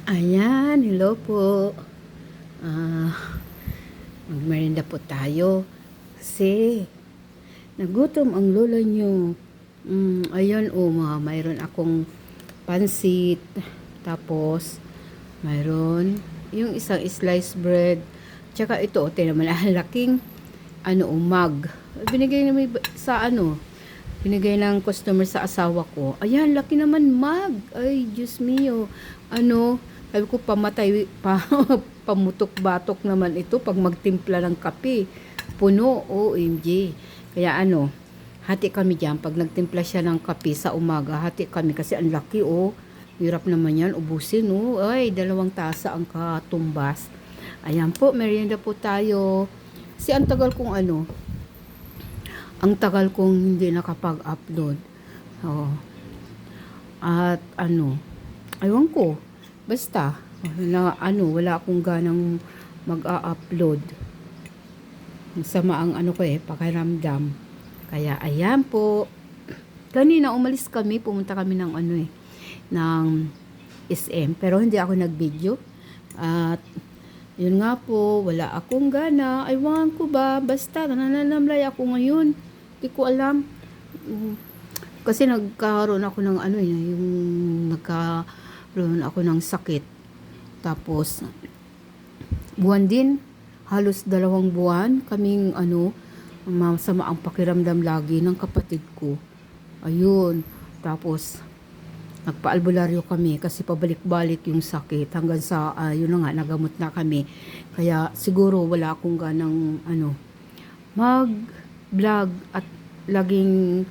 Ayan, hello po. Ah, magmerienda po tayo. Kasi, nagutom ang lola nyo. Ayun, mayroon akong pansit. Tapos, mayroon yung isang sliced bread. Tsaka ito, naman ang laking, mug. Binigay naman sa binigay ng customer sa asawa ko. Ayan, laki naman mug. Ay, Diyos mio. Sabi ko pamatay, pamutok-batok naman ito pag magtimpla ng kape. Puno, OMG. Kaya hati kami dyan. Pag nagtimpla siya ng kape sa umaga, hati kami kasi ang laki, Hirap naman yan, ubusin, Ay, 2 tasa ang katumbas. Ayan po, merienda po tayo. Kasi ang tagal kong hindi nakapag-upload. Oo. At aywan ko. Basta, wala akong ganang mag-a-upload. Sama ang pakiramdam. Kaya ayan po. Kanina umalis kami, pumunta kami ng SM. Pero hindi ako nag-video. At yun nga po, wala akong gana. Aywan ko ba, basta nananamlay ako ngayon. Hindi ko alam. Kasi nagkaroon ako ng yung nagkaroon ako ng sakit. Tapos, buwan din, halos 2 buwan, kaming masama ang pakiramdam lagi ng kapatid ko. Ayun. Tapos, nagpa-albularyo kami kasi pabalik-balik yung sakit hanggang sa, yun na nga, nagamot na kami. Kaya, siguro wala akong ganang, mag-vlog at laging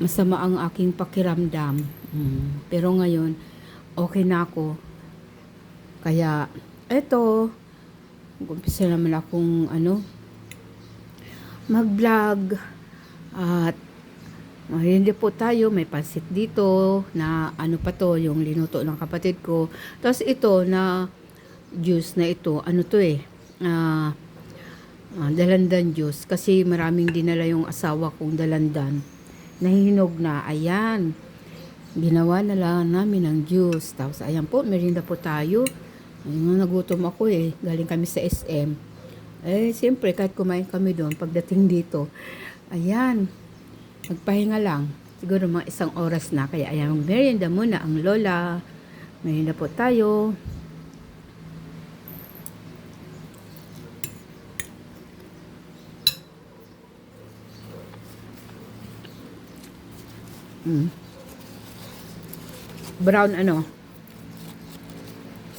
masama ang aking pakiramdam. Pero ngayon, okay na ako. Kaya, eto, umpisa naman akong mag-vlog. At hindi po tayo, may pansit dito na pa to, yung linuto ng kapatid ko. Tapos ito na juice na ito, dalandan juice. Kasi maraming dinala yung asawa kong dalandan. Nahihinog na, ayan. Ginawa na lang namin ng juice. Tapos ayan po, merienda po tayo. Ayun, nagutom ako galing kami sa SM. Siyempre, kahit kumain kami doon, pagdating dito, ayan, magpahinga lang. Siguro mga 1 oras na. Kaya ayan, merienda muna ang lola. Merienda po tayo. Brown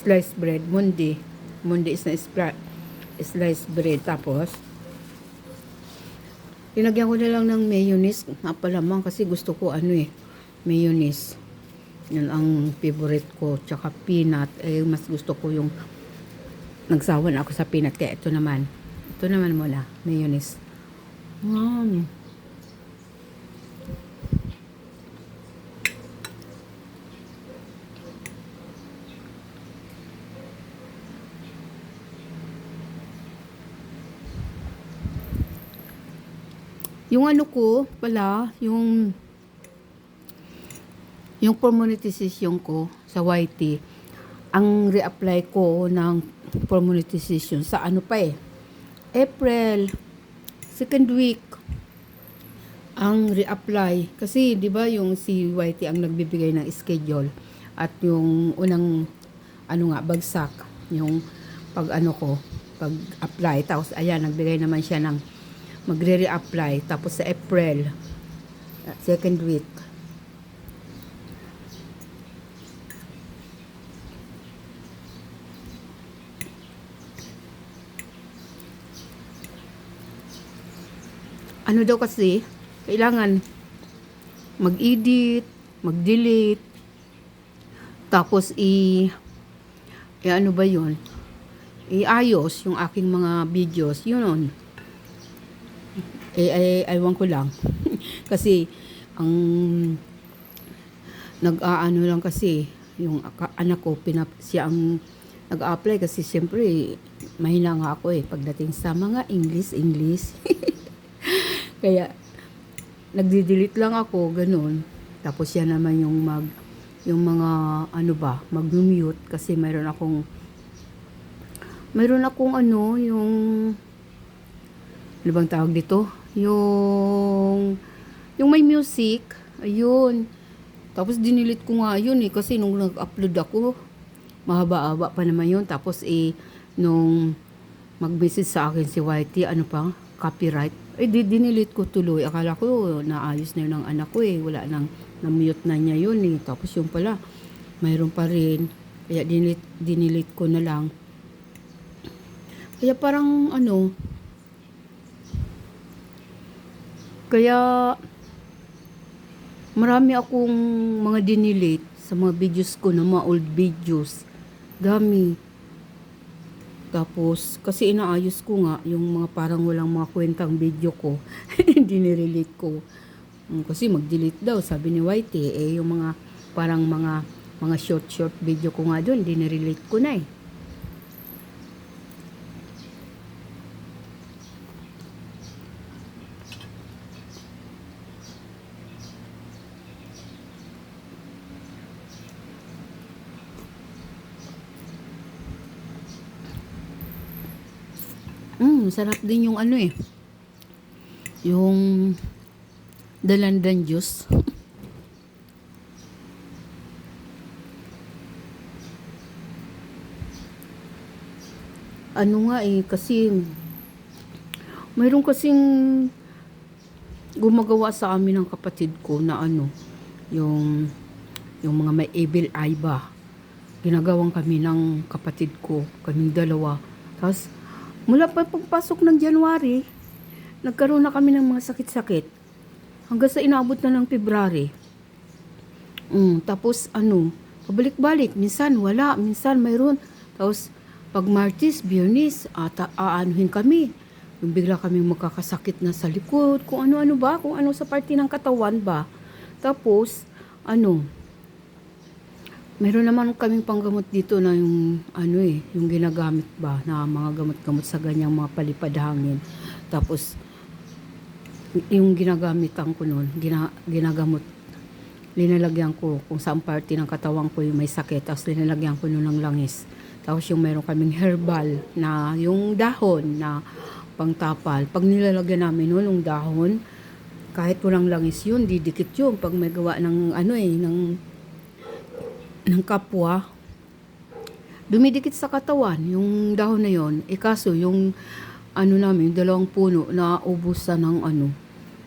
sliced bread. Mundi is na sliced bread. Tapos, linagyan ko na lang ng mayonnaise. Napalamang kasi gusto ko mayonnaise. Yan ang favorite ko. Tsaka peanut. Mas gusto ko yung nagsawan ako sa peanut. Kaya ito naman muna. Mayonnaise. Yung ko pala, yung for monetization ko sa YT, ang reapply ko ng for monetization sa April, second week, ang reapply. Kasi, di ba, yung si YT ang nagbibigay ng schedule at yung unang, bagsak, yung pag-apply. Tapos, ayan, nagbigay naman siya ng magre-reapply. Tapos, sa April, second week. Daw kasi, kailangan mag-edit, mag-delete, tapos ba yun? Iayos yung aking mga videos, yun. Aywan ko lang. Kasi, ang lang kasi, yung anak ko, siya ang nag-apply kasi siyempre, mahina nga ako pagdating sa mga English. Kaya, nagdi-delete lang ako, ganun. Tapos yan naman yung yung mga ano ba, mag-mute kasi mayroon akong ano, yung ano bang tawag dito? Yung may music, ayun. Tapos dinilit ko nga yun kasi nung nag-upload ako, mahaba-haba pa naman yun. Tapos nung mag-message sa akin si YT, ano pa, copyright. Dinilit ko tuloy. Akala ko naayos na yun ng anak ko wala nang na-mute na niya yun Tapos yung pala, mayroon pa rin. Kaya dinilit ko na lang. Kaya parang ano, kaya marami akong mga dinilit sa mga videos ko na mga old videos. Dami. Tapos, kasi inaayos ko nga yung mga parang walang mga kwentang video ko. Dinirelate ko. Kasi mag-delete daw, sabi ni YT. Yung mga parang mga short video ko nga doon, dinirelate ko na sarap din yung ano yung dalandan juice. Ano nga kasi mayroon kasing gumagawa sa amin ng kapatid ko na ano, yung mga may evil eye ba. Ginagawan kami ng kapatid ko, kaming dalawa. Tapos, mula pa pagpasok ng January, nagkaroon na kami ng mga sakit-sakit. Hanggang sa inabot na ng February. Tapos ano, pabalik-balik. Minsan wala, minsan mayroon. Tapos, pag Martes, Biyernes, aanuhin kami. Yung bigla kaming magkakasakit na sa likod, kung ano-ano ba, kung ano sa parte ng katawan ba. Tapos, ano, meron naman kaming panggamot dito na yung ano yung ginagamit ba na mga gamot-gamot sa ganyang mga palipad hangin. Tapos yung ginagamitan ko noon, ginagamot. Linalagyan ko kung saan parte ng katawan ko yung may sakit. Tapos linalagyan ko noon ng langis. Tapos yung meron kaming herbal na yung dahon na pangtapal. Pag nilalagyan namin noon yung dahon, kahit walang langis yun, didikit yun. Pag may gawa ng ano ng kapwa, dumidikit sa katawan yung dahon na yon. Kaso yung ano namin, yung dalawang puno na ubusan ng ano,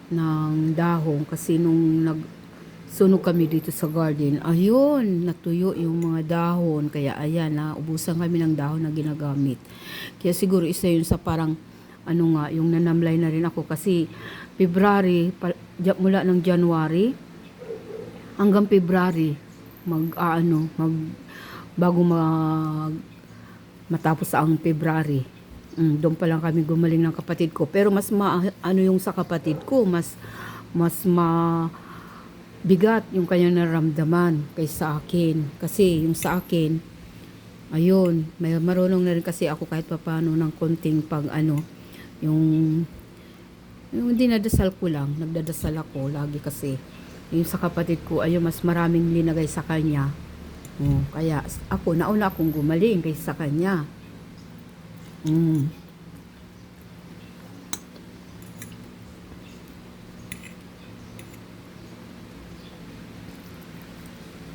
ng dahon kasi nung nagsunog kami dito sa garden, ayun, natuyo yung mga dahon. Kaya ayan, ubusan kami ng dahon na ginagamit. Kaya siguro isa yun sa parang ano nga, yung nanamlay na rin ako kasi February, mula ng January hanggang February, bago matapos ang February. Doon pa lang kami gumaling ng kapatid ko. Pero mas ano yung sa kapatid ko, mas bigat yung kanyang naramdaman kaysa akin. Kasi yung sa akin, ayun, may marunong na rin kasi ako kahit papaano ng konting pag ano, yung dinadasal ko lang, nagdadasal ako lagi kasi. Yung sa kapatid ko, ayun, mas maraming linagay sa kanya. Kaya ako, nauna akong gumaling kaysa sa kanya.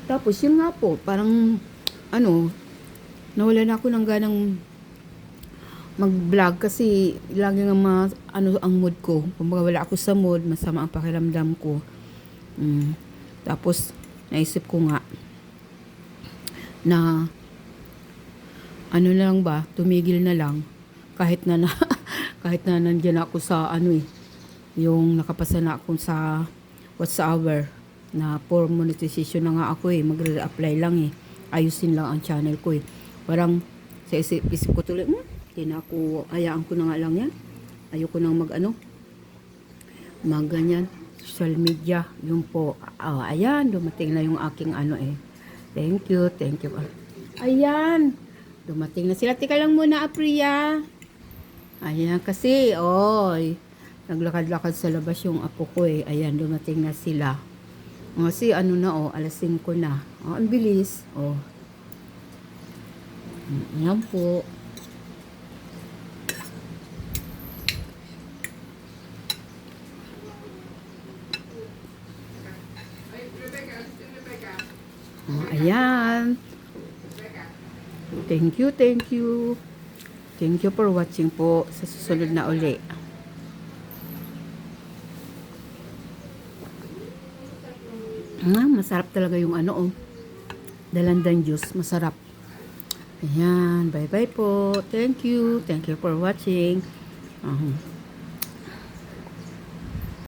Tapos yun nga po, parang ano, nawala na ako ng ganang mag-vlog kasi lagi nga ang mood ko. Kung wala ako sa mood, masama ang pakiramdam ko. Tapos naisip ko nga na ano na lang ba, tumigil na lang kahit na kahit na nandiyan ako sa ano yung nakapasa na ako sa what's hour na for monetization na nga ako magre-apply lang ayusin lang ang channel ko parang sa isip ko tuloy hayaan ko na nga lang yan, ayoko nang ganyan social media. Yun po. Ayan, dumating na yung aking ano Thank you. Ayan, dumating na sila. Tika lang muna, Apriya. Ayan, kasi, naglakad-lakad sa labas yung apo ko Ayan, dumating na sila. Kasi ano na oh, alas 5 na. Oh, ang bilis. Oh. Yan po. Oh, ayan. Thank you, thank you. Thank you for watching po sa susunod na uli. Masarap talaga yung ano oh. Dalandan juice, masarap. Ayan, bye-bye po. Thank you. Thank you for watching.